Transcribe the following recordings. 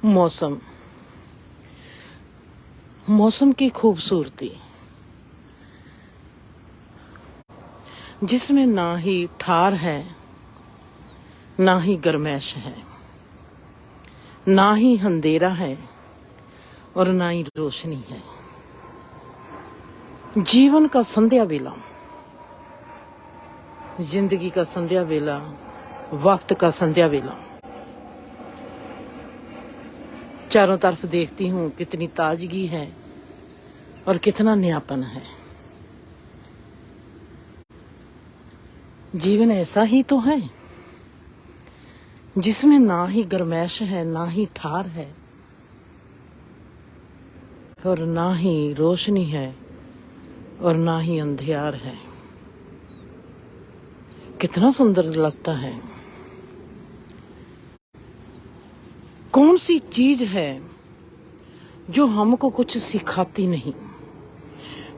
मौसम मौसम की खूबसूरती, जिसमें ना ही ठार है, ना ही गर्मैश है, ना ही अंधेरा है और ना ही रोशनी है। जीवन का संध्या वेला, जिंदगी का संध्या वेला, वक्त का संध्या वेला। चारों तरफ देखती हूँ कितनी ताजगी है और कितना नयापन है। जीवन ऐसा ही तो है जिसमें ना ही गर्मैश है, ना ही ठार है और ना ही रोशनी है और ना ही अंधियार है। कितना सुंदर लगता है। कौन सी चीज है जो हमको कुछ सिखाती नहीं?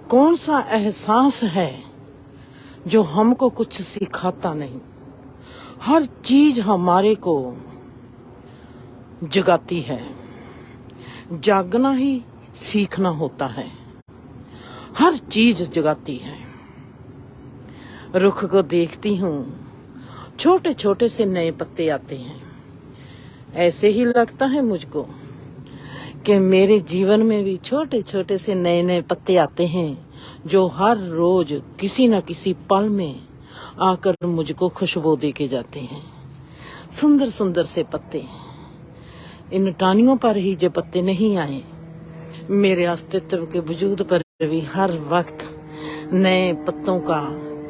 कौन सा एहसास है जो हमको कुछ सिखाता नहीं? हर चीज हमारे को जगाती है। जागना ही सीखना होता है। हर चीज जगाती है। रुख को देखती हूँ, छोटे छोटे से नए पत्ते आते हैं। ऐसे ही लगता है मुझको कि मेरे जीवन में भी छोटे छोटे से नए नए पत्ते आते हैं, जो हर रोज किसी न किसी पल में आकर मुझको खुशबू दे के जाते हैं। सुंदर सुंदर से पत्ते। इन टानियों पर ही जो पत्ते नहीं आए, मेरे अस्तित्व के वजूद पर भी हर वक्त नए पत्तों का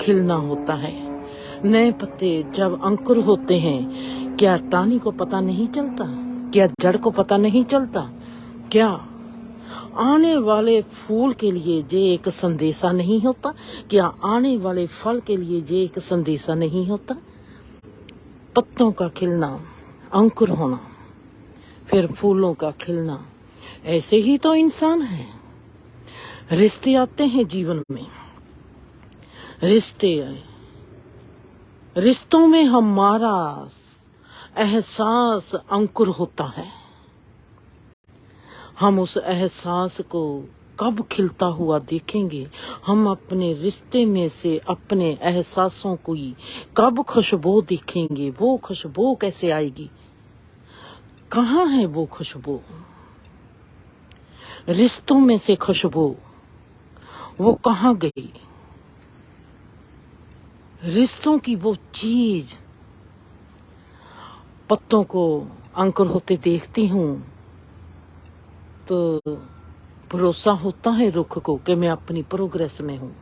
खिलना होता है। नए पत्ते जब अंकुर होते हैं, क्या टानी को पता नहीं चलता? क्या जड़ को पता नहीं चलता? क्या आने वाले फूल के लिए जे एक संदेशा नहीं होता? क्या आने वाले फल के लिए जे एक संदेशा नहीं होता? पत्तों का खिलना, अंकुर होना, फिर फूलों का खिलना। ऐसे ही तो इंसान है। रिश्ते आते हैं जीवन में। रिश्तों में हमारा एहसास अंकुर होता है। हम उस एहसास को कब खिलता हुआ देखेंगे? हम अपने रिश्ते में से अपने एहसासों को ही कब खुशबू देखेंगे? वो खुशबू कैसे आएगी? कहाँ है वो खुशबू? रिश्तों में से खुशबू वो कहाँ गई? रिश्तों की वो चीज पत्तों को अंकुर होते देखती हूँ तो भरोसा होता है रुख को कि मैं अपनी प्रोग्रेस में हूँ।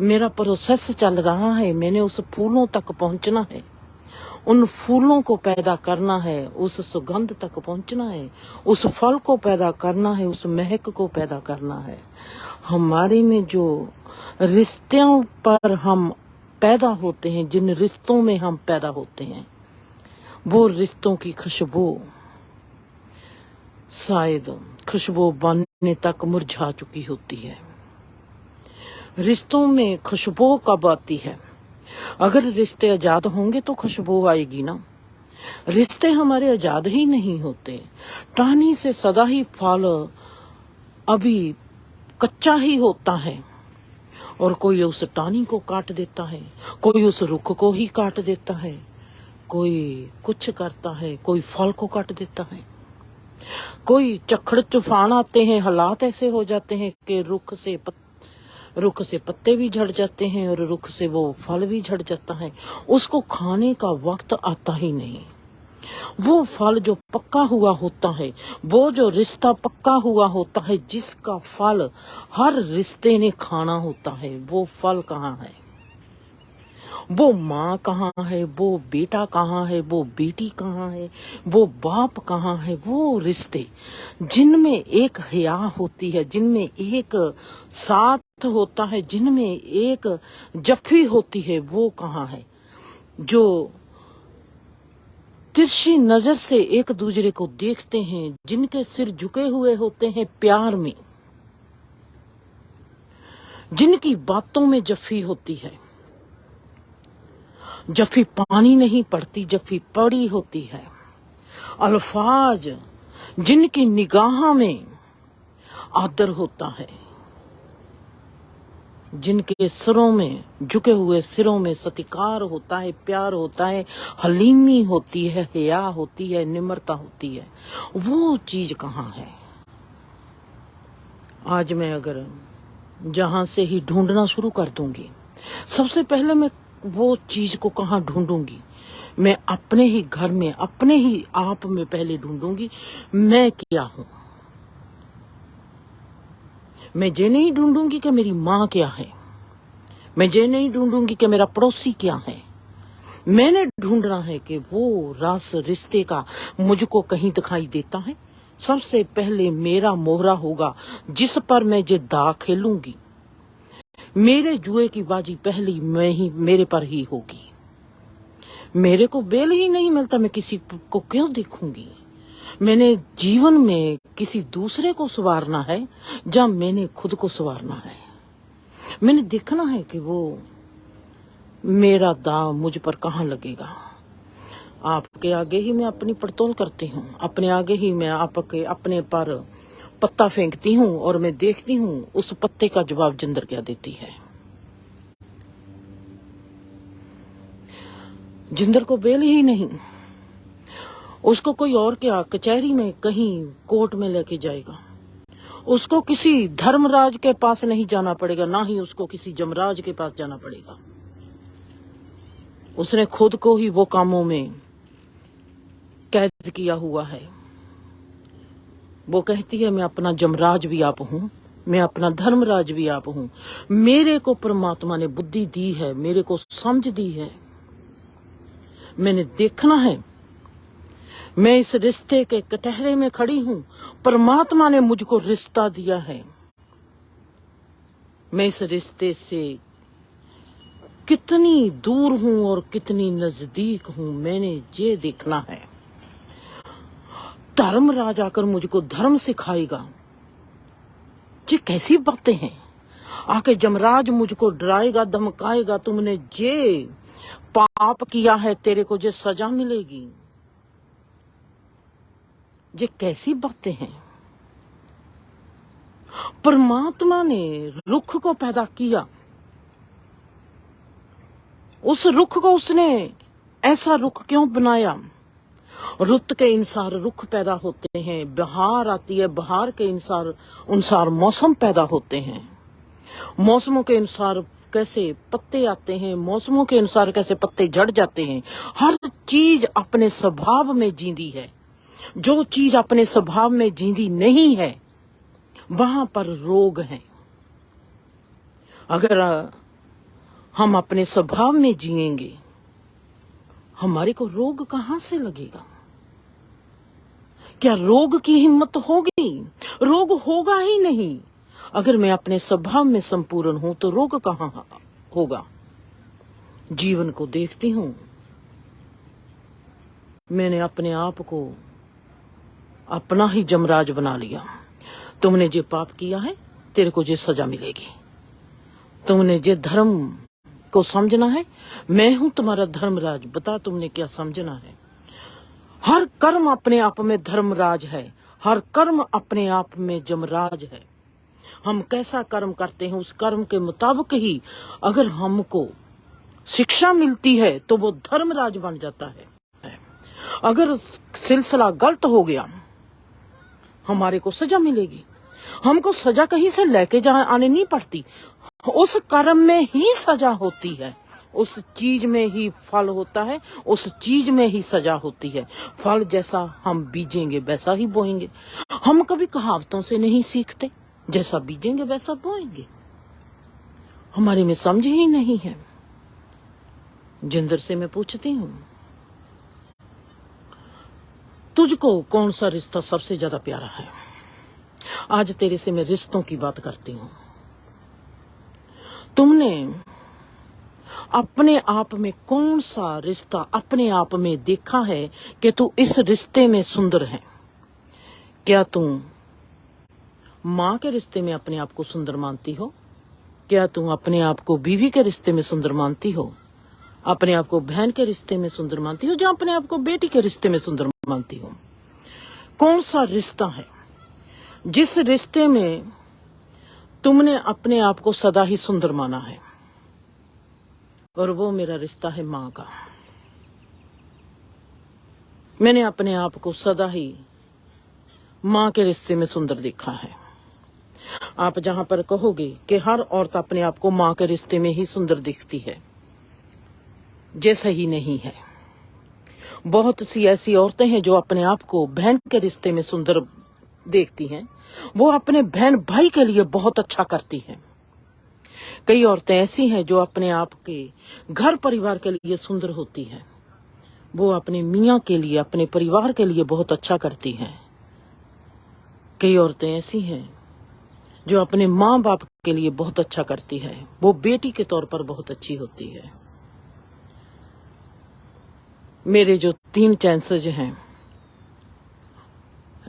मेरा प्रोसेस चल रहा है। मैंने उस फूलों तक पहुंचना है, उन फूलों को पैदा करना है, उस सुगंध तक पहुंचना है, उस फल को पैदा करना है, उस महक को पैदा करना है। हमारे में जो रिश्तों पर हम पैदा होते हैं, जिन रिश्तों में हम पैदा होते हैं, वो रिश्तों की खुशबू शायद खुशबू बनने तक मुरझा चुकी होती है। रिश्तों में खुशबू कब आती है? अगर रिश्ते आजाद होंगे तो खुशबू आएगी ना। रिश्ते हमारे आजाद ही नहीं होते। टहनी से सदा ही फल अभी कच्चा ही होता है और कोई उस टहनी को काट देता है, कोई उस रुख को ही काट देता है, कोई कुछ करता है, कोई फल को काट देता है, कोई चक्खड़ तूफान आते हैं। हालात ऐसे हो जाते हैं कि रुख से पत्ते भी झड़ जाते हैं और रुख से वो फल भी झड़ जाता है। उसको खाने का वक्त आता ही नहीं। वो फल जो पक्का हुआ होता है, वो जो रिश्ता पक्का हुआ होता है, जिसका फल हर रिश्ते ने खाना होता है, वो फल कहाँ है? वो माँ कहाँ है? वो बेटा कहाँ है? वो बेटी कहाँ है? वो बाप कहाँ है? वो रिश्ते जिनमें एक हया होती है, जिनमें एक साथ होता है, जिनमें एक जफ्फी होती है, वो कहाँ है? जो तिरछी नजर से एक दूसरे को देखते हैं, जिनके सिर झुके हुए होते हैं प्यार में, जिनकी बातों में जफ्फी होती है। जफ्फी पानी नहीं पड़ती, जफ्फी पड़ी होती है। अल्फाज जिनकी निगाह में आदर होता है, जिनके सिरों में, झुके हुए सिरों में सत्कार होता है, प्यार होता है, हलीमी होती है, हया होती है, निम्रता होती है, वो चीज कहाँ है? आज मैं अगर जहां से ही ढूंढना शुरू कर दूंगी, सबसे पहले मैं वो चीज को कहाँ ढूंढूंगी? मैं अपने ही घर में, अपने ही आप में पहले ढूंढूंगी, मैं क्या हूं। मैं ये नहीं ढूंढूंगी कि मेरी माँ क्या है, मैं ये नहीं ढूंढूंगी कि मेरा पड़ोसी क्या है। मैंने ढूंढना है कि वो रास रिश्ते का मुझको कहीं दिखाई देता है। सबसे पहले मेरा मोहरा होगा जिस पर मैं ये दाव खेलूंगी। मेरे जुए की बाजी पहली मैं ही, मेरे पर ही होगी। मेरे को बेल ही नहीं मिलता, मैं किसी को क्यों देखूंगी? मैंने जीवन में किसी दूसरे को संवारना है जब मैंने खुद को संवारना है। मैंने देखना है कि वो मेरा दाव मुझ पर कहाँ लगेगा। आपके आगे ही मैं अपनी पड़तोल करती हूँ, अपने आगे ही मैं आपके अपने पर पत्ता फेंकती हूँ और मैं देखती हूँ उस पत्ते का जवाब जिंदर क्या देती है। जिंदर को बेल ही नहीं, उसको कोई और क्या कचहरी में कहीं कोर्ट में लेके जाएगा। उसको किसी धर्मराज के पास नहीं जाना पड़ेगा, ना ही उसको किसी जमराज के पास जाना पड़ेगा। उसने खुद को ही वो कामों में कैद किया हुआ है। वो कहती है मैं अपना जमराज भी आप हूं, मैं अपना धर्मराज भी आप हूं। मेरे को परमात्मा ने बुद्धि दी है, मेरे को समझ दी है। मैंने देखना है, मैं इस रिश्ते के कटहरे में खड़ी हूं, परमात्मा ने मुझको रिश्ता दिया है। मैं इस रिश्ते से कितनी दूर हूं और कितनी नजदीक हूं, मैंने ये देखना है। धर्मराज आकर मुझको धर्म सिखाएगा, ये कैसी बातें हैं? आके जमराज मुझको डराएगा, धमकाएगा, तुमने ये पाप किया है, तेरे को ये सजा मिलेगी। ये कैसी बातें हैं? परमात्मा ने रुख को पैदा किया, उस रुख को उसने ऐसा रुख क्यों बनाया? रुत के अनुसार रुख पैदा होते हैं, बहार आती है, बहार के अनुसार मौसम पैदा होते हैं, मौसमों के अनुसार कैसे पत्ते आते हैं, मौसमों के अनुसार कैसे पत्ते झड़ जाते हैं। हर चीज अपने स्वभाव में जींदी है। जो चीज अपने स्वभाव में जींदी नहीं है वहां पर रोग है। अगर हम अपने स्वभाव में जिएंगे, हमारे को रोग कहां से लगेगा? क्या रोग की हिम्मत होगी? रोग होगा ही नहीं। अगर मैं अपने स्वभाव में संपूर्ण हूं तो रोग कहां होगा? जीवन को देखती हूं, मैंने अपने आप को अपना ही जमराज बना लिया। तुमने जो पाप किया है, तेरे को जो सजा मिलेगी। तुमने जो धर्म को समझना है, मैं हूं तुम्हारा धर्मराज, बता तुमने क्या समझना है। हर कर्म अपने आप में धर्मराज है, हर कर्म अपने आप में जमराज है। हम कैसा कर्म करते हैं, उस कर्म के मुताबिक ही अगर हमको शिक्षा मिलती है तो वो धर्मराज बन जाता है। अगर सिलसिला गलत हो गया, हमारे को सजा मिलेगी। हमको सजा कहीं से लेके आने नहीं पड़ती, उस कर्म में ही सजा होती है, उस चीज में ही फल होता है, उस चीज में ही सजा होती है। फल जैसा हम बीजेंगे वैसा ही बोएंगे। हम कभी कहावतों से नहीं सीखते, जैसा बीजेंगे वैसा बोएंगे। हमारे में समझ ही नहीं है। जिंदर से मैं पूछती हूँ, तुझको कौन सा रिश्ता सबसे ज्यादा प्यारा है? आज तेरे से मैं रिश्तों की बात करती हूँ। तुमने अपने आप में कौन सा रिश्ता अपने आप में देखा है कि तू इस रिश्ते में सुंदर है? क्या तुम माँ के रिश्ते में अपने आप को सुंदर मानती हो? क्या तुम अपने आप को बीवी के रिश्ते में सुंदर मानती हो? अपने आप को बहन के रिश्ते में सुंदर मानती हो, या अपने आप को बेटी के रिश्ते में सुंदर मानती हो? कौन सा रिश्ता है जिस रिश्ते में तुमने अपने आप को सदा ही सुंदर माना है? और वो मेरा रिश्ता है माँ का। मैंने अपने आप को सदा ही माँ के रिश्ते में सुंदर देखा है। आप जहां पर कहोगे कि हर औरत अपने आप को माँ के रिश्ते में ही सुंदर दिखती है, जैसा ही नहीं है। बहुत सी ऐसी औरतें हैं जो अपने आप को बहन के रिश्ते में सुंदर देखती हैं। वो अपने बहन भाई के लिए बहुत अच्छा करती हैं। कई औरतें ऐसी हैं जो अपने आप के घर परिवार के लिए सुंदर होती हैं। वो अपने मियाँ के लिए, अपने परिवार के लिए बहुत अच्छा करती हैं। कई औरतें ऐसी हैं जो अपने माँ बाप के लिए बहुत अच्छा करती है। वो बेटी के तौर पर बहुत अच्छी होती है। मेरे जो 3 चांसेस हैं,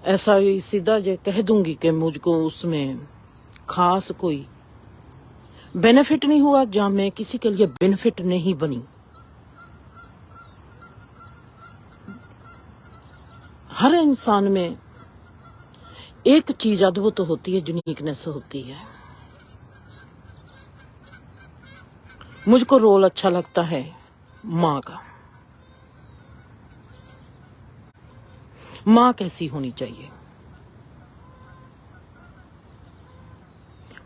ऐसा ही सीधा जो कह दूंगी कि मुझको उसमें खास कोई बेनिफिट नहीं हुआ, जहां मैं किसी के लिए बेनिफिट नहीं बनी। हर इंसान में एक चीज अद्भुत होती है, यूनिकनेस होती है। मुझको रोल अच्छा लगता है माँ का। माँ कैसी होनी चाहिए?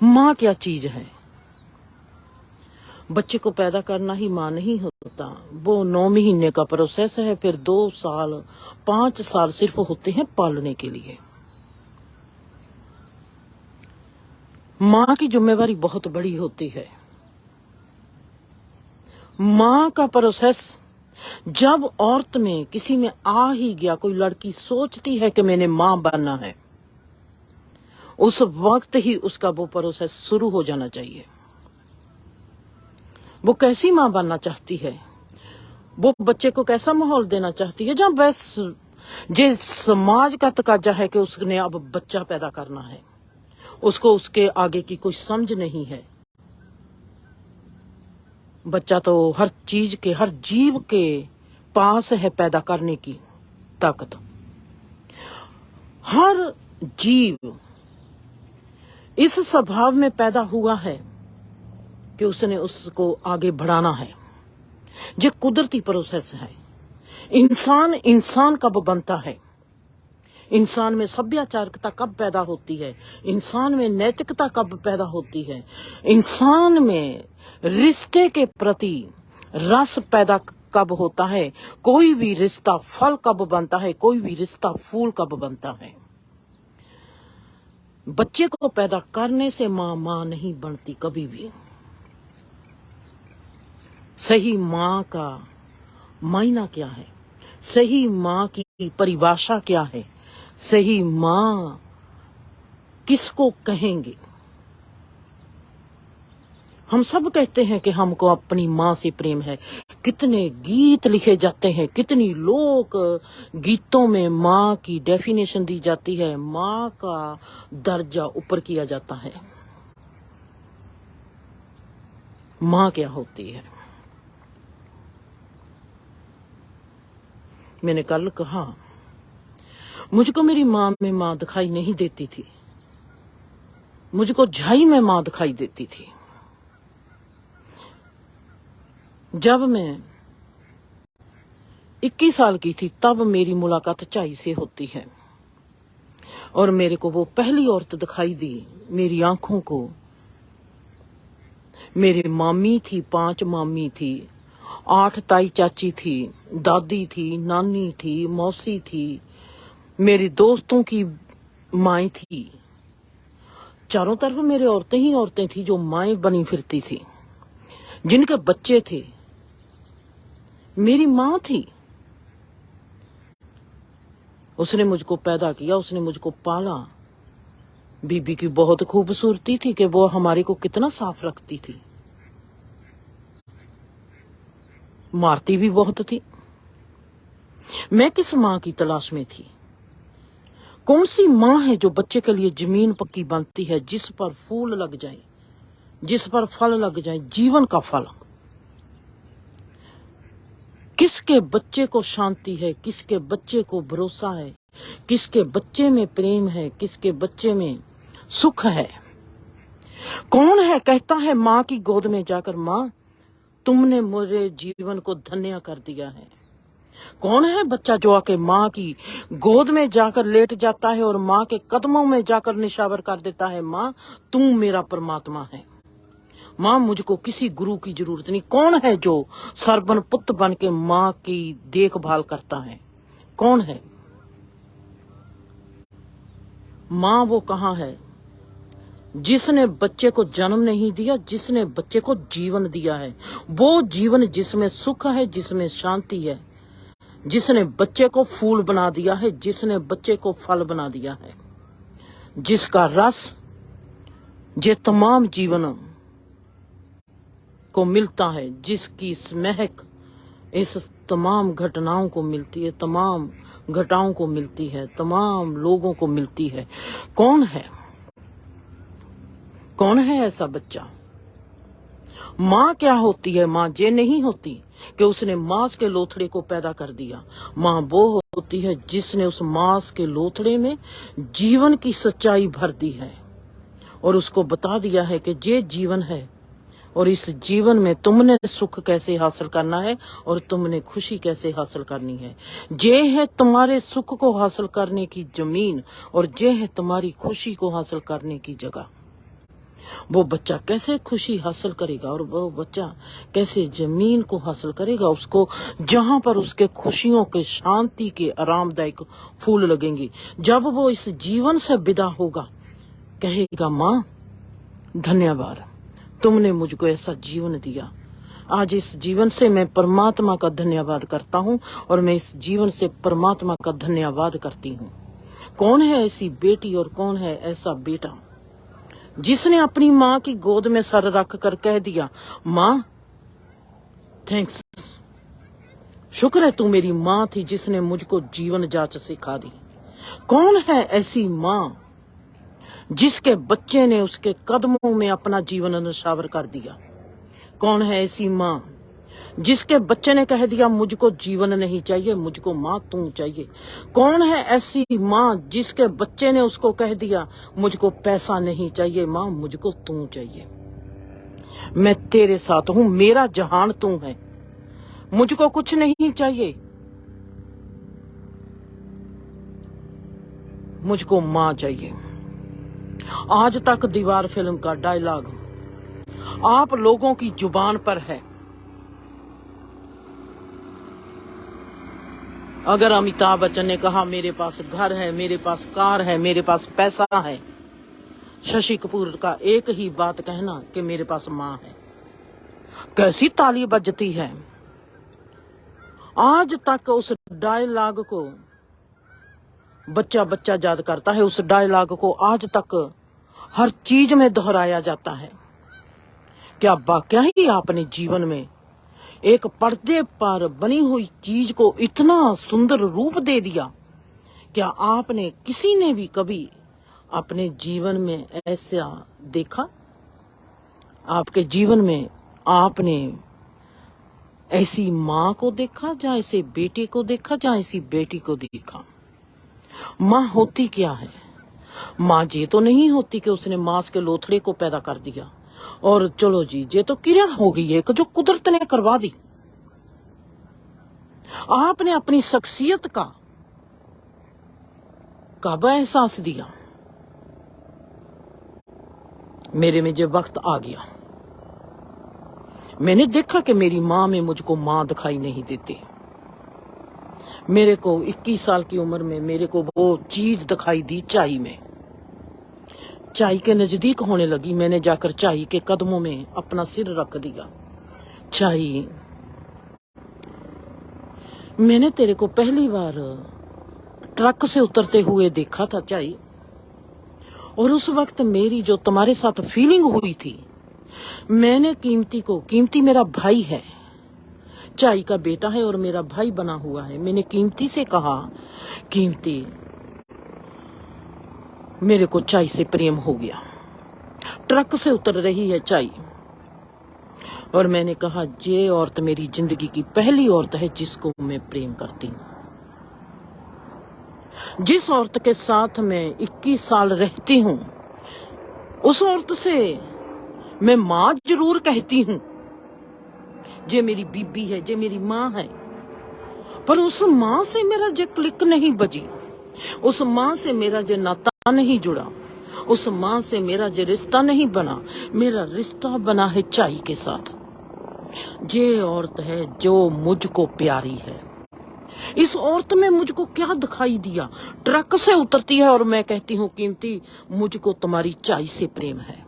माँ क्या चीज है? बच्चे को पैदा करना ही माँ नहीं होता। वो 9 महीने का प्रोसेस है, फिर 2 साल 5 साल सिर्फ होते हैं पालने के लिए। माँ की जिम्मेवारी बहुत बड़ी होती है। माँ का प्रोसेस जब औरत में किसी में आ ही गया, कोई लड़की सोचती है कि मैंने माँ बनना है, उस वक्त ही उसका वो प्रोसेस शुरू हो जाना चाहिए। वो कैसी माँ बनना चाहती है? वो बच्चे को कैसा माहौल देना चाहती है? जहाँ बस जिस समाज का तकाजा है कि उसने अब बच्चा पैदा करना है, उसको उसके आगे की कोई समझ नहीं है। बच्चा तो हर चीज के, हर जीव के पास है पैदा करने की ताकत। हर जीव इस स्वभाव में पैदा हुआ है कि उसने उसको आगे बढ़ाना है। ये कुदरती प्रोसेस है। इंसान कब बनता है? इंसान में सभ्याचारकता कब पैदा होती है? इंसान में नैतिकता कब पैदा होती है? इंसान में रिश्ते के प्रति रस पैदा कब होता है? कोई भी रिश्ता फल कब बनता है? कोई भी रिश्ता फूल कब बनता है? बच्चे को पैदा करने से माँ नहीं बनती कभी भी। सही माँ का मायना क्या है? सही माँ की परिभाषा क्या है? सही माँ किसको कहेंगे? हम सब कहते हैं कि हमको अपनी माँ से प्रेम है। कितने गीत लिखे जाते हैं, कितनी लोक गीतों में माँ की डेफिनेशन दी जाती है, माँ का दर्जा ऊपर किया जाता है। माँ क्या होती है? मैंने कल कहा, मुझको मेरी माँ में माँ दिखाई नहीं देती थी। मुझको झाई में माँ दिखाई देती थी। जब मैं 21 साल की थी तब मेरी मुलाकात झाई से होती है और मेरे को वो पहली औरत दिखाई दी मेरी आंखों को। मेरी मामी थी, 5 मामी थी, 8 ताई चाची थी, दादी थी, नानी थी, मौसी थी, मेरी दोस्तों की माएँ थी। चारों तरफ मेरे औरतें ही औरतें थी जो माएँ बनी फिरती थी, जिनके बच्चे थे। मेरी माँ थी। उसने मुझको पैदा किया, उसने मुझको पाला। बीबी की बहुत खूबसूरती थी कि वो हमारे को कितना साफ रखती थी, मारती भी बहुत थी। मैं किस माँ की तलाश में थी? कौन सी माँ है जो बच्चे के लिए जमीन पक्की बनती है, जिस पर फूल लग जाए, जिस पर फल लग जाए, जीवन का फल। किसके बच्चे को शांति है, किसके बच्चे को भरोसा है, किसके बच्चे में प्रेम है, किसके बच्चे में सुख है। कौन है कहता है माँ की गोद में जाकर, माँ तुमने मेरे जीवन को धन्य कर दिया है। कौन है बच्चा जो आके माँ की गोद में जाकर लेट जाता है और माँ के कदमों में जाकर निशावर कर देता है, माँ तुम मेरा परमात्मा है, माँ मुझको किसी गुरु की जरूरत नहीं। कौन है जो सरबन पुत्र बन के माँ की देखभाल करता है? कौन है? माँ वो कहाँ है जिसने बच्चे को जन्म नहीं दिया, जिसने बच्चे को जीवन दिया है। वो जीवन जिसमें सुख है, जिसमें शांति है, जिसने बच्चे को फूल बना दिया है, जिसने बच्चे को फल बना दिया है, जिसका रस ये तमाम जीवन को मिलता है, जिसकी महक इस तमाम घटनाओं को मिलती है, तमाम घटाओं को मिलती है, तमाम लोगों को मिलती है। कौन है? कौन है ऐसा बच्चा? माँ क्या होती है? माँ ये नहीं होती कि उसने मांस के लोथड़े को पैदा कर दिया। माँ वो होती है जिसने उस मांस के लोथड़े में जीवन की सच्चाई भर दी है और उसको बता दिया है कि ये जीवन है और इस जीवन में तुमने सुख कैसे हासिल करना है और तुमने खुशी कैसे हासिल करनी है। ये है तुम्हारे सुख को हासिल करने की जमीन और ये है तुम्हारी खुशी को हासिल करने की जगह। वो बच्चा कैसे खुशी हासिल करेगा और वो बच्चा कैसे जमीन को हासिल करेगा? उसको जहां पर उसके खुशियों के, शांति के, आरामदायक फूल लगेंगे। जब वो इस जीवन से विदा होगा, कहेगा माँ धन्यवाद, तुमने मुझको ऐसा जीवन दिया। आज इस जीवन से मैं परमात्मा का धन्यवाद करता हूँ और मैं इस जीवन से परमात्मा का धन्यवाद करती हूँ। कौन है ऐसी बेटी और कौन है ऐसा बेटा जिसने अपनी माँ की गोद में सर रख कर कह दिया, माँ थैंक्स, शुक्र है तू मेरी माँ थी जिसने मुझको जीवन जांच सिखा दी। कौन है ऐसी माँ जिसके बच्चे ने उसके कदमों में अपना जीवन निछावर कर दिया? कौन है ऐसी माँ जिसके बच्चे ने कह दिया मुझको जीवन नहीं चाहिए, मुझको माँ तू चाहिए? कौन है ऐसी माँ जिसके बच्चे ने उसको कह दिया मुझको पैसा नहीं चाहिए, माँ मुझको तू चाहिए, मैं तेरे साथ हूं, मेरा जहान तू है, मुझको कुछ नहीं चाहिए, मुझको माँ चाहिए। आज तक दीवार फिल्म का डायलॉग आप लोगों की जुबान पर है। अगर अमिताभ बच्चन ने कहा मेरे पास घर है, मेरे पास कार है, मेरे पास पैसा है, शशि कपूर का एक ही बात कहना कि मेरे पास माँ है, कैसी ताली बजती है। आज तक उस डायलॉग को बच्चा बच्चा याद करता है, उस डायलॉग को आज तक हर चीज में दोहराया जाता है। क्या वाकया ही आपने जीवन में एक पर्दे पर बनी हुई चीज को इतना सुंदर रूप दे दिया? क्या आपने किसी ने भी कभी अपने जीवन में ऐसा देखा? आपके जीवन में आपने ऐसी माँ को देखा, जहाँ ऐसे बेटे को देखा, जहाँ ऐसी बेटी को देखा? माँ होती क्या है? माँ ये तो नहीं होती कि उसने मांस के लोथड़े को पैदा कर दिया और चलो जी ये तो क्रिया हो गई है जो कुदरत ने करवा दी। आपने अपनी शख्सियत का कब एहसास दिया? मेरे में जो वक्त आ गया, मैंने देखा कि मेरी माँ में मुझको माँ दिखाई नहीं देती। मेरे को 21 साल की उम्र में मेरे को वो चीज दिखाई दी चाय में। चाय के नजदीक होने लगी, मैंने जाकर चाय के कदमों में अपना सिर रख दिया। चाय, मैंने तेरे को पहली बार ट्रक से उतरते हुए देखा था चाय, और उस वक्त मेरी जो तुम्हारे साथ फीलिंग हुई थी, मैंने कीमती मेरा भाई है, चाय का बेटा है और मेरा भाई बना हुआ है, मैंने कीमती से कहा कीमती मेरे को चाय से प्रेम हो गया। ट्रक से उतर रही है चाय और मैंने कहा ये औरत मेरी जिंदगी की पहली औरत है जिसको मैं प्रेम करती हूँ। जिस औरत के साथ मैं 21 साल रहती हूँ, उस औरत से मैं माँ जरूर कहती हूँ, जे मेरी बीबी है, जे मेरी माँ है, पर उस माँ से मेरा जे क्लिक नहीं बजी, उस माँ से मेरा जे नाता नहीं जुड़ा, उस माँ से मेरा जे रिश्ता नहीं बना। मेरा रिश्ता बना है चाय के साथ। जे औरत है जो मुझको प्यारी है। इस औरत में मुझको क्या दिखाई दिया? ट्रक से उतरती है और मैं कहती हूँ, कीमती, मुझको तुम्हारी चाय से प्रेम है।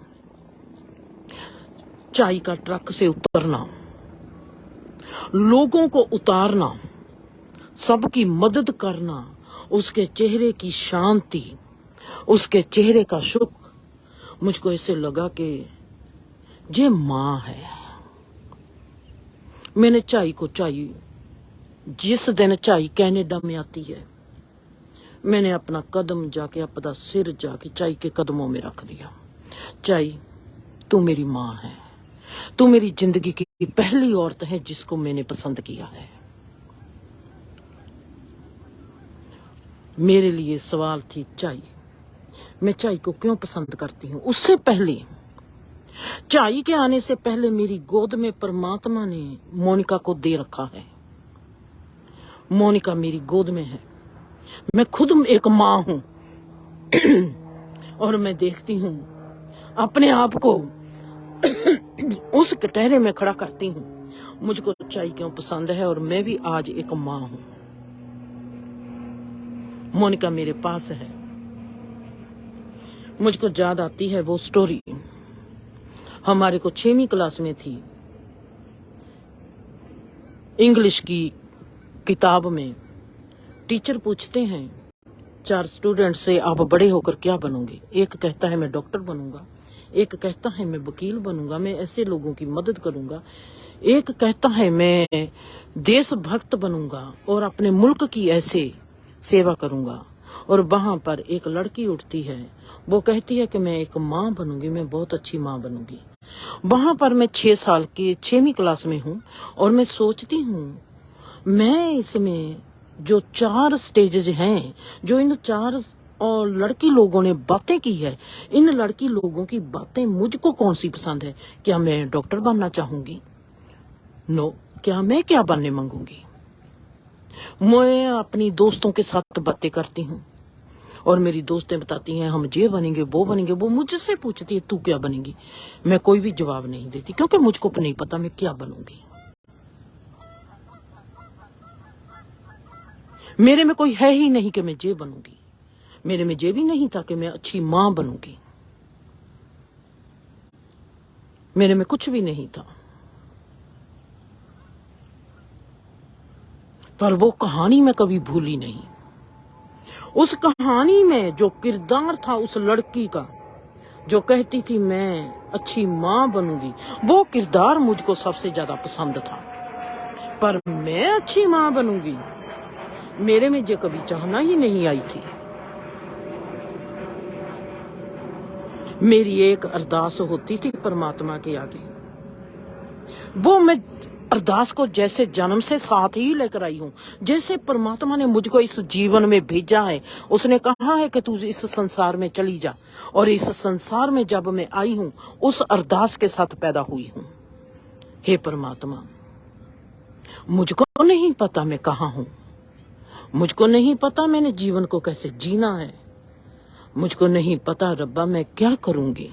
चाय का ट्रक से उतरना, लोगों को उतारना, सबकी मदद करना, उसके चेहरे की शांति, उसके चेहरे का सुख, मुझको ऐसे लगा कि ये माँ है। मैंने चाय को चाय, जिस दिन चाय कनाडा में आती है, मैंने अपना कदम जाके, अपना सिर जाके चाय के कदमों में रख दिया। चाय, तू मेरी माँ है, तू मेरी जिंदगी की पहली औरत है जिसको मैंने पसंद किया है। मेरे लिए सवाल थी चाय, मैं चाय को क्यों पसंद करती हूँ। उससे पहले, चाय के आने से पहले मेरी गोद में परमात्मा ने मोनिका को दे रखा है। मोनिका मेरी गोद में है। मैं खुद एक माँ हूं और मैं देखती हूँ अपने आप को उस कटहरे में खड़ा करती हूँ। मुझको चाय क्यों पसंद है और मैं भी आज एक माँ हूं। मोनिका मेरे पास है। मुझको याद आती है वो स्टोरी, हमारे को 6वीं क्लास में थी, इंग्लिश की किताब में टीचर पूछते हैं 4 स्टूडेंट से, आप बड़े होकर क्या बनोगे? एक कहता है मैं डॉक्टर बनूंगा, एक कहता है मैं वकील बनूंगा, मैं ऐसे लोगों की मदद करूंगा, एक कहता है मैं देशभक्त बनूंगा और अपने मुल्क की ऐसे सेवा करूंगा। और वहां पर एक लड़की उठती है, वो कहती है कि मैं एक माँ बनूंगी, मैं बहुत अच्छी माँ बनूंगी। वहां पर मैं 6 साल की 6वीं क्लास में हूँ और मैं सोचती हूँ, मैं इसमें जो 4 स्टेजेस हैं, जो इन 4 और लड़की लोगों ने बातें की है, इन लड़की लोगों की बातें मुझको कौन सी पसंद है? क्या मैं डॉक्टर बनना चाहूंगी? नो। क्या मैं क्या बनने मांगूंगी? मैं अपनी दोस्तों के साथ बातें करती हूँ और मेरी दोस्तें बताती हैं हम ये बनेंगे, वो बनेंगे। वो मुझसे पूछती है तू क्या बनेगी? मैं कोई भी जवाब नहीं देती क्योंकि मुझको नहीं पता मैं क्या बनूंगी। मेरे में कोई है ही नहीं कि मैं ये बनूंगी। मेरे में ये भी नहीं था कि मैं अच्छी माँ बनूंगी। मेरे में कुछ भी नहीं था। पर वो कहानी मैं कभी भूली नहीं। उस कहानी में जो किरदार था उस लड़की का, जो कहती थी मैं अच्छी माँ बनूंगी, वो किरदार मुझको सबसे ज्यादा पसंद था। पर मैं अच्छी माँ बनूंगी, मेरे में जो कभी चाहना ही नहीं आई थी। मेरी एक अरदास होती थी परमात्मा के आगे, वो मैं अरदास को जैसे जन्म से साथ ही लेकर आई हूँ। जैसे परमात्मा ने मुझको इस जीवन में भेजा है, उसने कहा है कि तू इस संसार में चली जा, और इस संसार में जब मैं आई हूँ उस अरदास के साथ पैदा हुई हूँ। हे परमात्मा, मुझको नहीं पता मैं कहाँ हूँ, मुझको नहीं पता मैंने जीवन को कैसे जीना है, मुझको नहीं पता रब्बा मैं क्या करूंगी,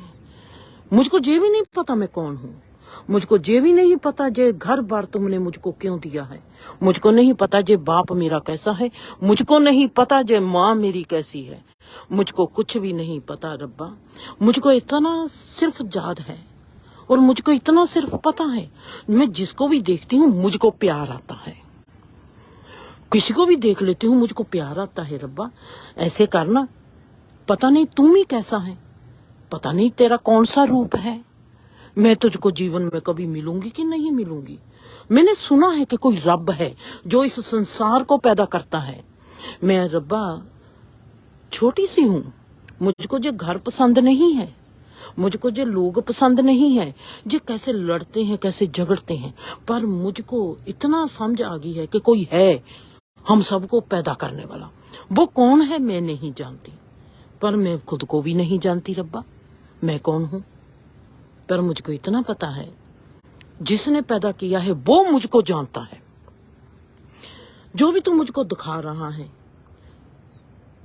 मुझको ये भी नहीं पता मैं कौन हूँ, मुझको ये भी नहीं पता जे घर बार तुमने मुझको क्यों दिया है, मुझको नहीं पता जे बाप मेरा कैसा है, मुझको नहीं पता जे माँ मेरी कैसी है, मुझको कुछ भी नहीं पता रब्बा। मुझको इतना सिर्फ याद है और मुझको इतना सिर्फ पता है, मैं जिसको भी देखती हूँ मुझको प्यार आता है, किसी को भी देख लेती हूँ मुझको प्यार आता है। रब्बा ऐसे करना, पता नहीं तुम ही कैसा है, पता नहीं तेरा कौन सा रूप है, मैं तुझको जीवन में कभी मिलूंगी कि नहीं मिलूंगी। मैंने सुना है कि कोई रब है जो इस संसार को पैदा करता है। मैं रब्बा छोटी सी हूँ, मुझको जो घर पसंद नहीं है, मुझको जो लोग पसंद नहीं है, जो कैसे लड़ते हैं कैसे झगड़ते हैं, पर मुझको इतना समझ आ गई है कि कोई है हम सबको पैदा करने वाला। वो कौन है मैं नहीं जानती, पर मैं खुद को भी नहीं जानती रब्बा मैं कौन हूं। पर मुझको इतना पता है जिसने पैदा किया है वो मुझको जानता है। जो भी तू मुझको दिखा रहा है,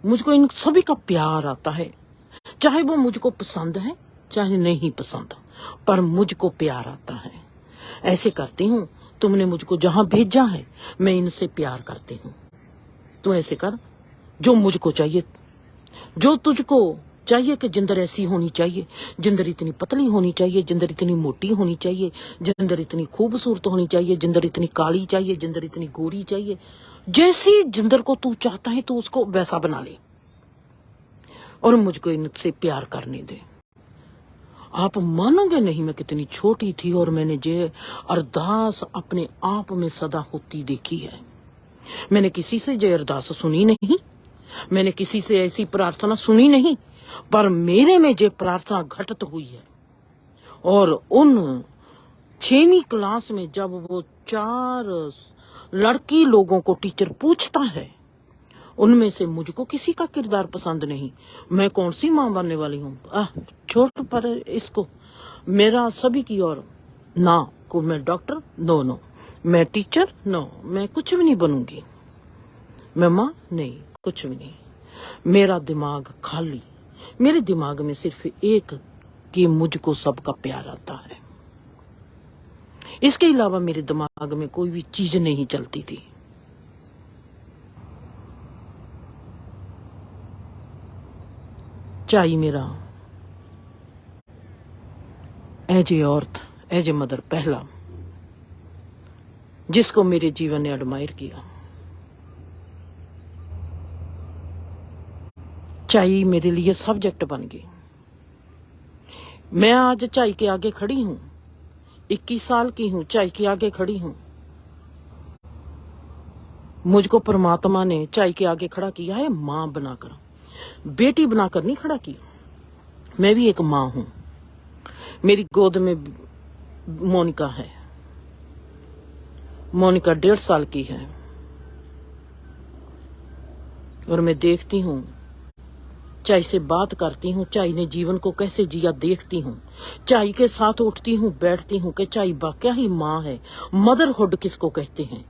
मुझको इन सभी का प्यार आता है, चाहे वो मुझको पसंद है चाहे नहीं पसंद, पर मुझको प्यार आता है। ऐसे करती हूँ, तुमने मुझको जहां भेजा है मैं इनसे प्यार करती हूँ। तू ऐसे कर जो मुझको चाहिए, जो तुझको चाहिए कि जिंदर ऐसी होनी चाहिए, जिंदर इतनी पतली होनी चाहिए, जिंदर इतनी मोटी होनी चाहिए, जिंदर इतनी खूबसूरत होनी चाहिए, जिंदर इतनी काली चाहिए, जिंदर इतनी गोरी चाहिए। जैसी जिंदर को तू चाहता है तू उसको वैसा बना ले और मुझको इनसे प्यार करने दे। आप मानोगे नहीं मैं कितनी छोटी थी और मैंने ये अरदास अपने आप में सदा होती देखी है। मैंने किसी से ये अरदास सुनी नहीं, मैंने किसी से ऐसी प्रार्थना सुनी नहीं, पर मेरे में ये प्रार्थना घटित हुई है। और उन 6वीं क्लास में जब वो 4 लड़की लोगों को टीचर पूछता है, उनमें से मुझको किसी का किरदार पसंद नहीं। मैं कौन सी मां बनने वाली हूँ, छोड़ पर इसको। मेरा सभी की ओर ना को मैं डॉक्टर नो, मैं टीचर नो, मैं कुछ भी नहीं बनूंगी, मैं मां नहीं, कुछ भी नहीं। मेरा दिमाग खाली, मेरे दिमाग में सिर्फ एक कि मुझको सबका प्यार आता है। इसके अलावा मेरे दिमाग में कोई भी चीज नहीं चलती थी। चाहे मेरा एज ए औरत, एज ए मदर पहला जिसको मेरे जीवन ने एडमायर किया। चाय मेरे लिए सब्जेक्ट बन गई। मैं आज चाय के आगे खड़ी हूं, 21 साल की हूं, चाय के आगे खड़ी हूं। मुझको परमात्मा ने चाय के आगे खड़ा किया है मां बनाकर, बेटी बनाकर नहीं खड़ा किया। मैं भी एक मां हूं। मेरी गोद में मोनिका है। मोनिका 1.5 साल की है और मैं देखती हूं, चाय से बात करती हूँ, चाय ने जीवन को कैसे जिया देखती हूँ, चाय के साथ उठती हूँ बैठती हूँ कि चाय वाकया ही माँ है। मदरहुड किसको कहते हैं।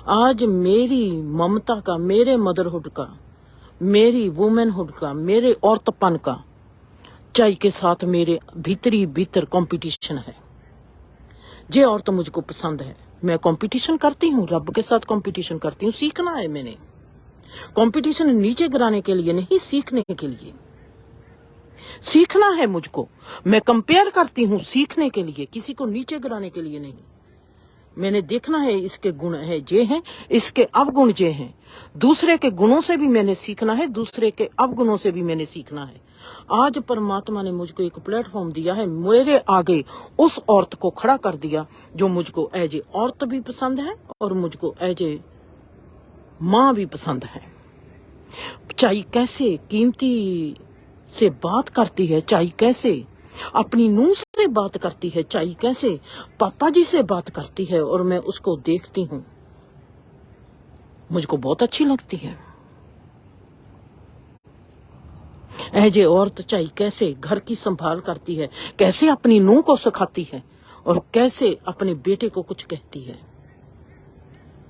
आज मेरी ममता का, मेरे मदरहुड का, मेरी वुमेनहुड का, मेरे औरतपन का चाय के साथ मेरे भीतरी भीतर कंपटीशन है। जे औरत मुझको पसंद है, मैं कंपटीशन करती हूँ, रब के साथ कंपटीशन करती हूँ। सीखना है मैंने, कंपटीशन नीचे गिराने के लिए नहीं, सीखने के लिए। सीखना है मुझको, मैं कंपेयर करती हूँ सीखने के लिए, किसी को नीचे गिराने के लिए नहीं। मैंने देखना है इसके गुण है जे हैं, इसके अवगुण जे हैं। दूसरे के गुणों से भी मैंने सीखना है, दूसरे के अवगुणों से भी मैंने सीखना है। आज परमात्मा ने मुझको एक प्लेटफॉर्म दिया है, मेरे आगे उस औरत को खड़ा कर दिया जो मुझको एज ए औरत भी पसंद है और मुझको एज ए मां भी पसंद है। चाय कैसे कीमती से बात करती है, चाय कैसे अपनी नूह से बात करती है, चाय कैसे पापा जी से बात करती है, और मैं उसको देखती हूँ, मुझको बहुत अच्छी लगती है। एज ए औरत चाय कैसे घर की संभाल करती है, कैसे अपनी नूह को सिखाती है और कैसे अपने बेटे को कुछ कहती है।